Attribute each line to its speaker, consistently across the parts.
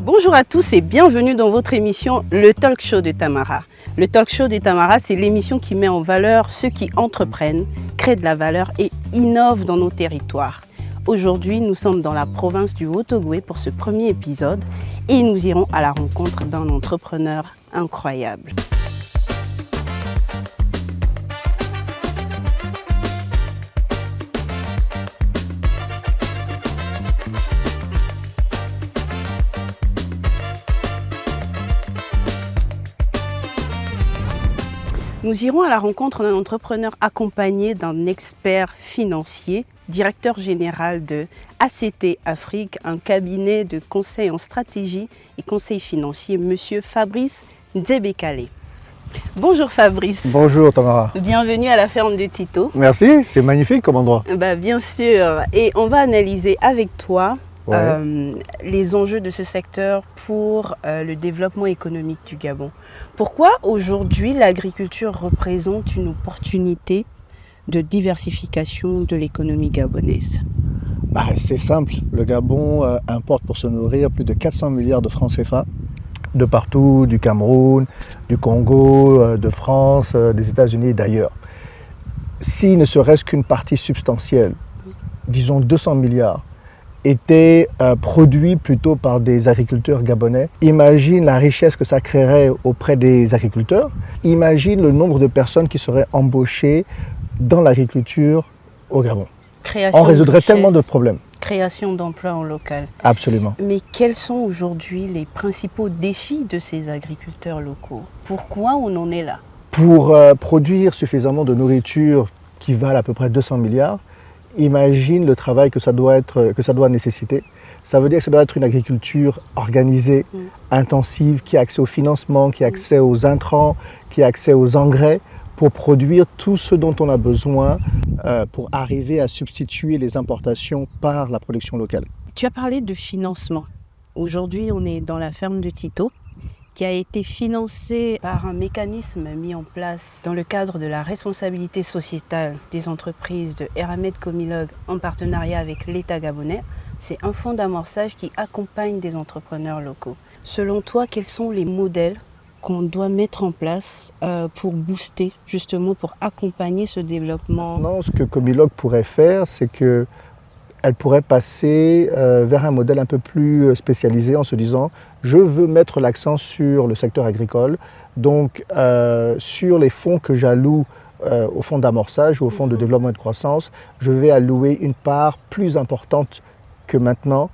Speaker 1: Bonjour à tous et bienvenue dans votre émission Le Talk Show de Tamara. Le Talk Show de Tamara, c'est l'émission qui met en valeur ceux qui entreprennent, créent de la valeur et innovent dans nos territoires. Aujourd'hui, nous sommes dans la province du Haut-Ogooué pour ce premier épisode et nous irons à la rencontre d'un entrepreneur incroyable. Nous irons à la rencontre d'un entrepreneur accompagné d'un expert financier, directeur général de ACT Afrique, un cabinet de conseil en stratégie et conseil financier, Monsieur Fabrice Nzebekale. Bonjour Fabrice.
Speaker 2: Bonjour Tamara.
Speaker 1: Bienvenue à la ferme de Tito.
Speaker 2: Merci, c'est magnifique comme endroit.
Speaker 1: Bien sûr, et on va analyser avec toi les enjeux de ce secteur pour le développement économique du Gabon. Pourquoi aujourd'hui l'agriculture représente une opportunité de diversification de l'économie gabonaise?
Speaker 2: C'est simple, le Gabon importe pour se nourrir plus de 400 milliards de francs CFA de partout, du Cameroun, du Congo, de France, des États-Unis et d'ailleurs. Si ne serait-ce qu'une partie substantielle, disons 200 milliards, était produit plutôt par des agriculteurs gabonais. Imagine la richesse que ça créerait auprès des agriculteurs. Imagine le nombre de personnes qui seraient embauchées dans l'agriculture au Gabon. On résoudrait tellement de problèmes.
Speaker 1: Création d'emplois en local.
Speaker 2: Absolument.
Speaker 1: Mais quels sont aujourd'hui les principaux défis de ces agriculteurs locaux? Pourquoi on en est là?
Speaker 2: Pour produire suffisamment de nourriture qui valent à peu près 200 milliards, imagine le travail que ça doit nécessiter. Ça veut dire que ça doit être une agriculture organisée, intensive, qui a accès au financement, qui a accès aux intrants, qui a accès aux engrais pour produire tout ce dont on a besoin pour arriver à substituer les importations par la production locale.
Speaker 1: Tu as parlé de financement. Aujourd'hui, on est dans la ferme de Tito, qui a été financé par un mécanisme mis en place dans le cadre de la responsabilité sociétale des entreprises de Eramet Comilog en partenariat avec l'État gabonais. C'est un fonds d'amorçage qui accompagne des entrepreneurs locaux. Selon toi, quels sont les modèles qu'on doit mettre en place pour booster, justement pour accompagner ce développement?
Speaker 2: Non, ce que Comilog pourrait faire, c'est que elle pourrait passer vers un modèle un peu plus spécialisé en se disant je veux mettre l'accent sur le secteur agricole, donc sur les fonds que j'alloue au fonds d'amorçage ou au fonds de développement et de croissance, je vais allouer une part plus importante que maintenant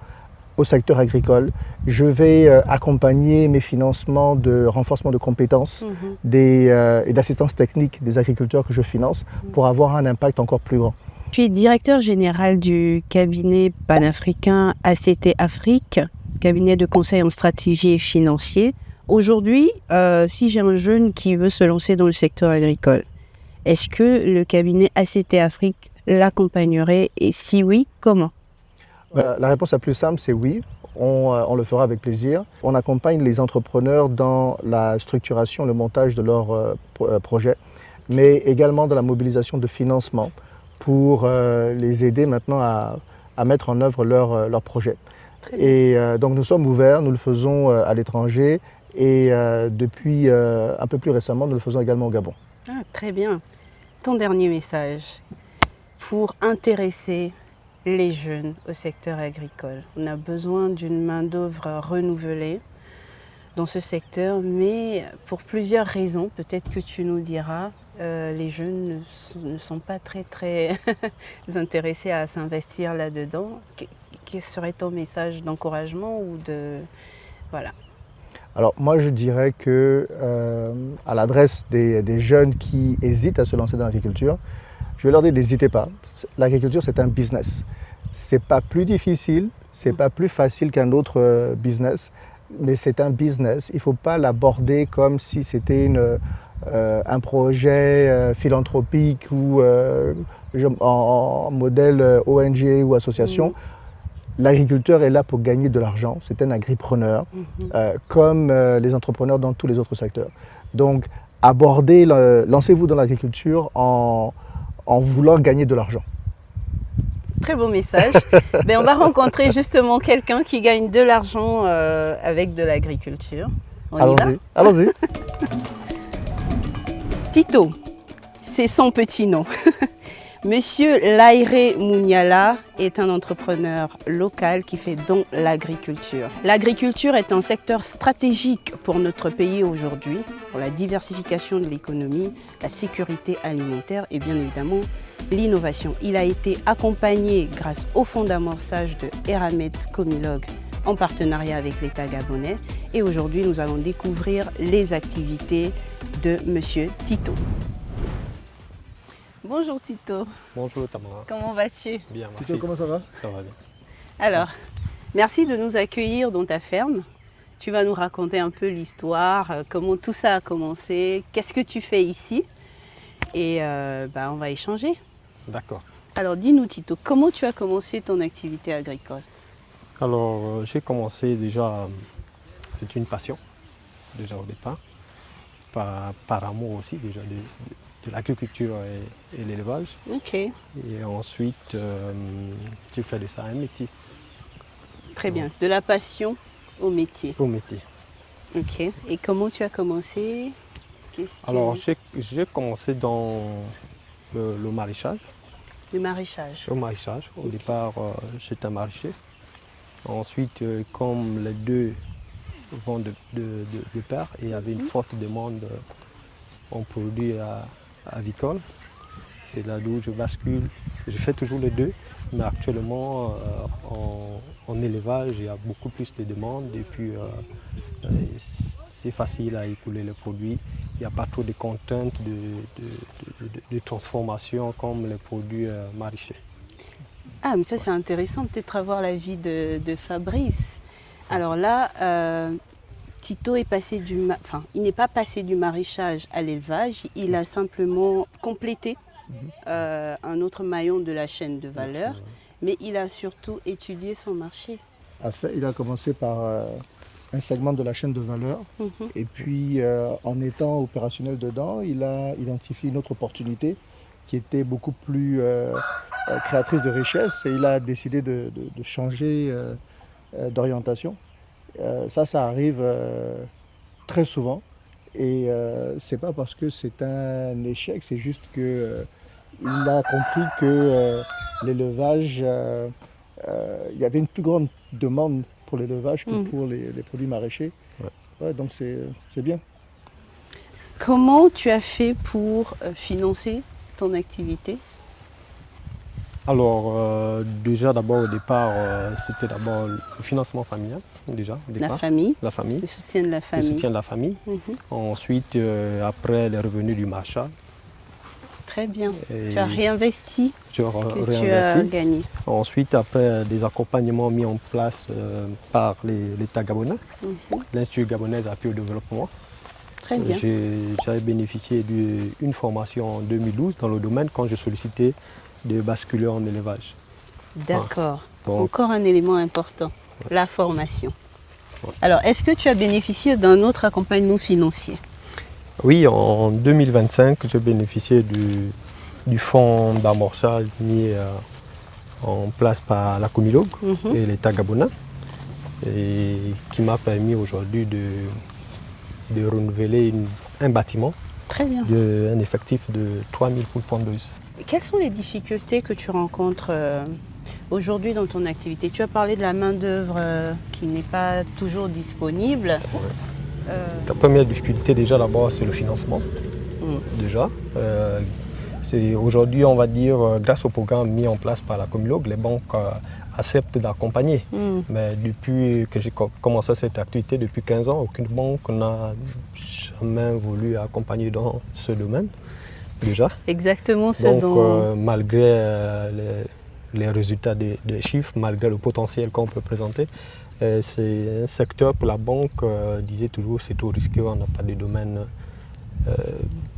Speaker 2: au secteur agricole. Je vais accompagner mes financements de renforcement de compétences et d'assistance technique des agriculteurs que je finance pour avoir un impact encore plus grand.
Speaker 1: Tu es directeur général du cabinet panafricain ACT Afrique, cabinet de conseil en stratégie et financier. Aujourd'hui, si j'ai un jeune qui veut se lancer dans le secteur agricole, est-ce que le cabinet ACT Afrique l'accompagnerait et si oui, comment?
Speaker 2: La réponse la plus simple, c'est oui. On le fera avec plaisir. On accompagne les entrepreneurs dans la structuration, le montage de leurs projets, mais également dans la mobilisation de financement pour les aider maintenant à mettre en œuvre leurs projets. Et donc nous sommes ouverts, nous le faisons à l'étranger et depuis un peu plus récemment, nous le faisons également au Gabon.
Speaker 1: Ah, très bien. Ton dernier message pour intéresser les jeunes au secteur agricole. On a besoin d'une main-d'œuvre renouvelée dans ce secteur, mais pour plusieurs raisons, peut-être que tu nous diras, les jeunes ne sont pas très intéressés à s'investir là-dedans. Quel serait ton message d'encouragement ou de... Voilà.
Speaker 2: Alors moi je dirais que à l'adresse des jeunes qui hésitent à se lancer dans l'agriculture, je vais leur dire n'hésitez pas. L'agriculture c'est un business. C'est pas plus difficile, c'est pas plus facile qu'un autre business, mais c'est un business. Il ne faut pas l'aborder comme si c'était un projet philanthropique ou en modèle ONG ou association. L'agriculteur est là pour gagner de l'argent, c'est un agripreneur, comme les entrepreneurs dans tous les autres secteurs. Donc, lancez-vous dans l'agriculture en voulant gagner de l'argent.
Speaker 1: très beau message. On va rencontrer justement quelqu'un qui gagne de l'argent avec de l'agriculture. On y va?
Speaker 2: Allons-y.
Speaker 1: Tito, c'est son petit nom. Monsieur Lairé Mouniala est un entrepreneur local qui fait donc l'agriculture. L'agriculture est un secteur stratégique pour notre pays aujourd'hui, pour la diversification de l'économie, la sécurité alimentaire et bien évidemment l'innovation. Il a été accompagné grâce au fonds d'amorçage de Eramet Comilog en partenariat avec l'État gabonais. Et aujourd'hui, nous allons découvrir les activités de Monsieur Tito. Bonjour Tito.
Speaker 3: Bonjour Tamara.
Speaker 1: Comment vas-tu?
Speaker 3: Bien, merci.
Speaker 2: Tito, comment ça va?
Speaker 3: Ça va bien.
Speaker 1: Alors, merci de nous accueillir dans ta ferme. Tu vas nous raconter un peu l'histoire, comment tout ça a commencé, qu'est-ce que tu fais ici et on va échanger.
Speaker 3: D'accord.
Speaker 1: Alors dis-nous Tito, comment tu as commencé ton activité agricole?
Speaker 3: Alors, j'ai commencé déjà, c'est une passion, déjà au départ, par amour aussi déjà de l'agriculture et l'élevage.
Speaker 1: Ok,
Speaker 3: Et ensuite, j'ai fait de ça un métier.
Speaker 1: très bien. De la passion au métier.
Speaker 3: Au métier.
Speaker 1: Ok, et comment tu as commencé?
Speaker 3: Alors, j'ai commencé dans le maraîchage.
Speaker 1: Le maraîchage.
Speaker 3: Au maraîchage. Au
Speaker 1: Ok.
Speaker 3: départ, j'étais un maraîcher. Ensuite, comme les deux vont de pair et il y avait une forte demande en produits avicoles, c'est là d'où je bascule. Je fais toujours les deux, mais actuellement, en élevage, il y a beaucoup plus de demandes et puis c'est facile à écouler les produits. Il n'y a pas trop de contraintes de transformation comme les produits maraîchers.
Speaker 1: Ah, mais ça c'est intéressant, peut-être avoir l'avis de Fabrice. Alors là, Tito est passé il n'est pas passé du maraîchage à l'élevage, il a simplement complété un autre maillon de la chaîne de valeur, mais il a surtout étudié son marché.
Speaker 2: Il a commencé par un segment de la chaîne de valeur. Et puis, en étant opérationnel dedans, il a identifié une autre opportunité qui était beaucoup plus créatrice de richesse et il a décidé de changer d'orientation. Ça arrive très souvent et c'est pas parce que c'est un échec, c'est juste que il a compris que l'élevage, il y avait une plus grande demande pour l'élevage que pour les produits maraîchers. Ouais, donc c'est bien.
Speaker 1: Comment tu as fait pour financer ton activité?
Speaker 3: Alors, déjà d'abord au départ, c'était d'abord le financement familial, déjà au départ.
Speaker 1: La famille,
Speaker 3: La famille.
Speaker 1: le soutien de la
Speaker 3: Le
Speaker 1: famille.
Speaker 3: soutien de la famille. Ensuite, après les revenus du marchand,
Speaker 1: Très bien.
Speaker 3: Et
Speaker 1: Tu as réinvesti
Speaker 3: je
Speaker 1: ce que tu as
Speaker 3: réinvestis.
Speaker 1: gagné.
Speaker 3: Ensuite, après des accompagnements mis en place par l'État gabonais, l'Institut gabonais d'appui au développement.
Speaker 1: Très bien.
Speaker 3: J'avais bénéficié d'une formation en 2012 dans le domaine quand je sollicitais de basculer en élevage.
Speaker 1: D'accord.
Speaker 3: Donc,
Speaker 1: Encore un élément important, la formation.
Speaker 3: Ouais.
Speaker 1: Alors, est-ce que tu as bénéficié d'un autre accompagnement financier?
Speaker 3: oui, en 2025, j'ai bénéficié du fonds d'amorçage mis en place par la Comilog et l'État gabonais et qui m'a permis aujourd'hui de renouveler un bâtiment
Speaker 1: Très bien.
Speaker 3: d'un effectif de 3000 poules pondeuses.
Speaker 1: Et quelles sont les difficultés que tu rencontres aujourd'hui dans ton activité? Tu as parlé de la main-d'œuvre qui n'est pas toujours disponible.
Speaker 3: La première difficulté déjà d'abord c'est le financement. Déjà. Aujourd'hui on va dire grâce au programme mis en place par la Comilog, les banques acceptent d'accompagner. Mais depuis que j'ai commencé cette activité, depuis 15 ans, aucune banque n'a jamais voulu accompagner dans ce domaine. Déjà.
Speaker 1: Exactement ce
Speaker 3: Donc,
Speaker 1: dont...
Speaker 3: malgré les résultats des chiffres, malgré le potentiel qu'on peut présenter, c'est un secteur pour la banque, disait toujours, c'est trop risqué, on n'a pas de domaine,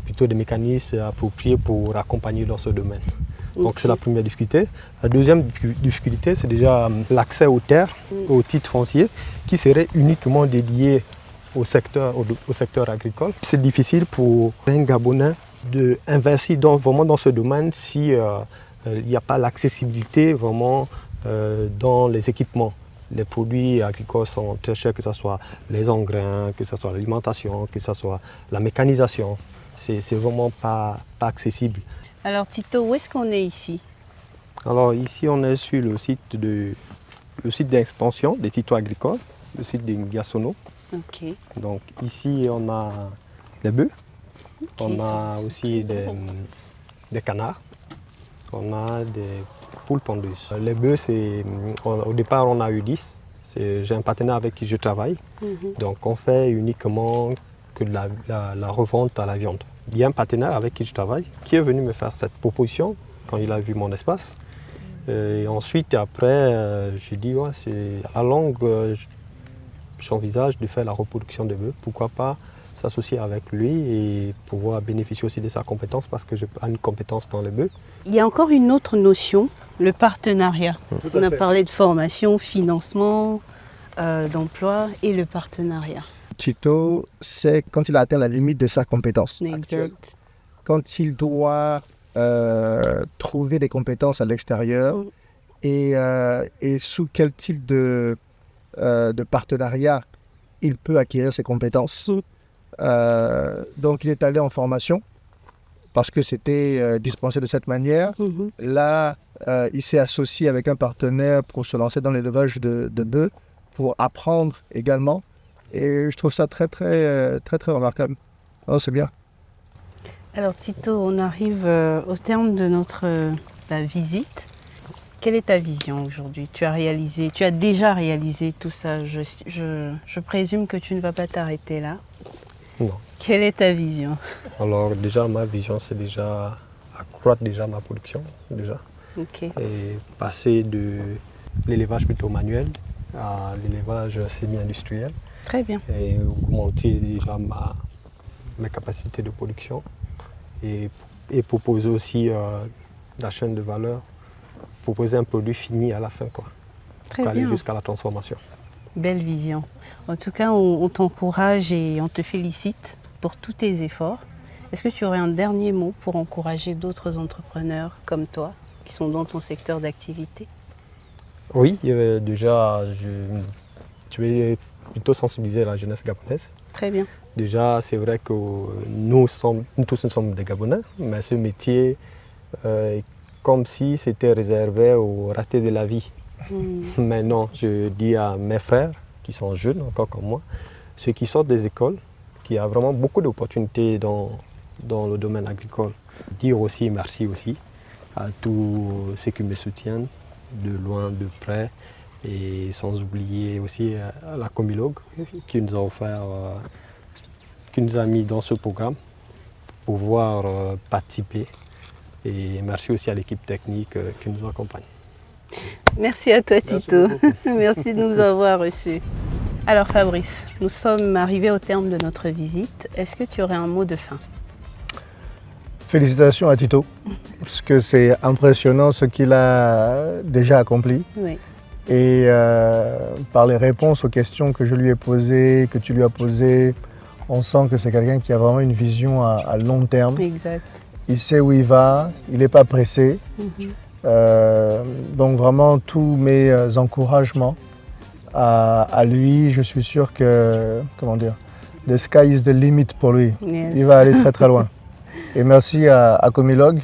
Speaker 3: plutôt des mécanismes appropriés pour accompagner dans ce domaine. Donc c'est la première difficulté. La deuxième difficulté, c'est déjà l'accès aux terres, aux titres fonciers, qui seraient uniquement dédiés au secteur agricole. C'est difficile pour un Gabonais d'investir vraiment dans ce domaine si il n'y a pas l'accessibilité vraiment dans les équipements. Les produits agricoles sont très chers, que ce soit les engrais, que ce soit l'alimentation, que ce soit la mécanisation. C'est vraiment pas accessible.
Speaker 1: Alors Tito, où est-ce qu'on est ici?
Speaker 3: Alors ici, on est sur le site d'extension des Tito agricoles, le site de Ngiasono.
Speaker 1: Ok.
Speaker 3: Donc ici, on a des bœufs, on a aussi des canards, on a des poules pondeuses. Les bœufs, au départ, on a eu 10. J'ai un partenaire avec qui je travaille. Donc on fait uniquement que de la revente à la viande. Il y a un partenaire avec qui je travaille qui est venu me faire cette proposition quand il a vu mon espace. Et ensuite, après, j'ai dit, ouais, à longue, j'envisage de faire la reproduction de bœufs. Pourquoi pas s'associer avec lui et pouvoir bénéficier aussi de sa compétence parce que j'ai une compétence dans les bœufs.
Speaker 1: Il y a encore une autre notion, le partenariat. On a parlé de formation, financement, d'emploi et le partenariat.
Speaker 2: Tito, c'est quand il a atteint la limite de sa compétence.
Speaker 1: Exact.
Speaker 2: Quand il doit trouver des compétences à l'extérieur et sous quel type de partenariat il peut acquérir ces compétences. Donc il est allé en formation parce que c'était dispensé de cette manière. Là, il s'est associé avec un partenaire pour se lancer dans l'élevage de bœufs, pour apprendre également. Et je trouve ça très remarquable. Oh, c'est bien.
Speaker 1: Alors Tito, on arrive au terme de notre visite. Quelle est ta vision aujourd'hui? Tu as déjà réalisé tout ça. Je présume que tu ne vas pas t'arrêter là.
Speaker 3: Non.
Speaker 1: Quelle est ta vision?
Speaker 3: Alors déjà, ma vision, c'est déjà accroître déjà ma production, déjà.
Speaker 1: Okay.
Speaker 3: Et passer de l'élevage plutôt manuel à l'élevage semi-industriel.
Speaker 1: Très bien.
Speaker 3: Et augmenter déjà mes capacités de production et proposer aussi la chaîne de valeur, proposer un produit fini à la fin, quoi,
Speaker 1: Très
Speaker 3: pour aller
Speaker 1: bien.
Speaker 3: jusqu'à la transformation.
Speaker 1: Belle vision. En tout cas, on t'encourage et on te félicite pour tous tes efforts. Est-ce que tu aurais un dernier mot pour encourager d'autres entrepreneurs comme toi qui sont dans ton secteur d'activité?
Speaker 3: Oui, déjà, je vais plutôt sensibiliser la jeunesse gabonaise.
Speaker 1: Très bien.
Speaker 3: Déjà, c'est vrai que nous tous nous sommes des Gabonais, mais ce métier est comme si c'était réservé aux ratés de la vie. Mais non, je dis à mes frères qui sont jeunes, encore comme moi, ceux qui sortent des écoles, qu'il y a vraiment beaucoup d'opportunités dans le domaine agricole. Dire aussi merci aussi à tous ceux qui me soutiennent, de loin, de près, et sans oublier aussi à la Comilogue qui nous a offert, qui nous a mis dans ce programme pour pouvoir participer. Et merci aussi à l'équipe technique qui nous accompagne.
Speaker 1: Merci à toi Tito, merci de nous avoir reçus. Alors Fabrice, nous sommes arrivés au terme de notre visite. Est-ce que tu aurais un mot de fin?
Speaker 2: Félicitations à Tito, parce que c'est impressionnant ce qu'il a déjà accompli.
Speaker 1: Oui.
Speaker 2: Et par les réponses aux questions que je lui ai posées, que tu lui as posées, on sent que c'est quelqu'un qui a vraiment une vision à long terme.
Speaker 1: Exact.
Speaker 2: Il sait où il va, il n'est pas pressé. Donc vraiment tous mes encouragements à lui. Je suis sûr que, comment dire, the sky is the limit pour lui.
Speaker 1: Yes.
Speaker 2: Il va aller très loin. Et merci à Comilogue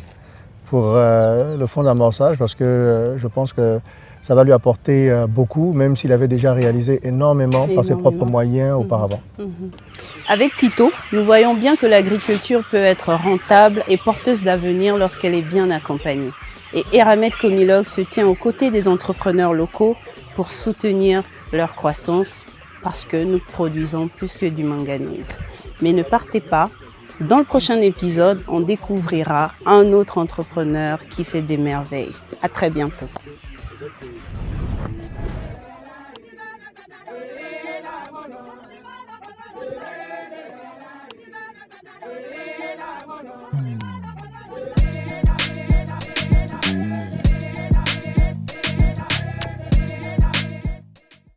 Speaker 2: pour le fonds d'amorçage parce que je pense que ça va lui apporter beaucoup, même s'il avait déjà réalisé énormément par ses propres moyens auparavant.
Speaker 1: Avec Tito, nous voyons bien que l'agriculture peut être rentable et porteuse d'avenir lorsqu'elle est bien accompagnée. Et Eramet Comilogue se tient aux côtés des entrepreneurs locaux pour soutenir leur croissance parce que nous produisons plus que du manganèse. Mais ne partez pas, dans le prochain épisode, on découvrira un autre entrepreneur qui fait des merveilles. À très bientôt.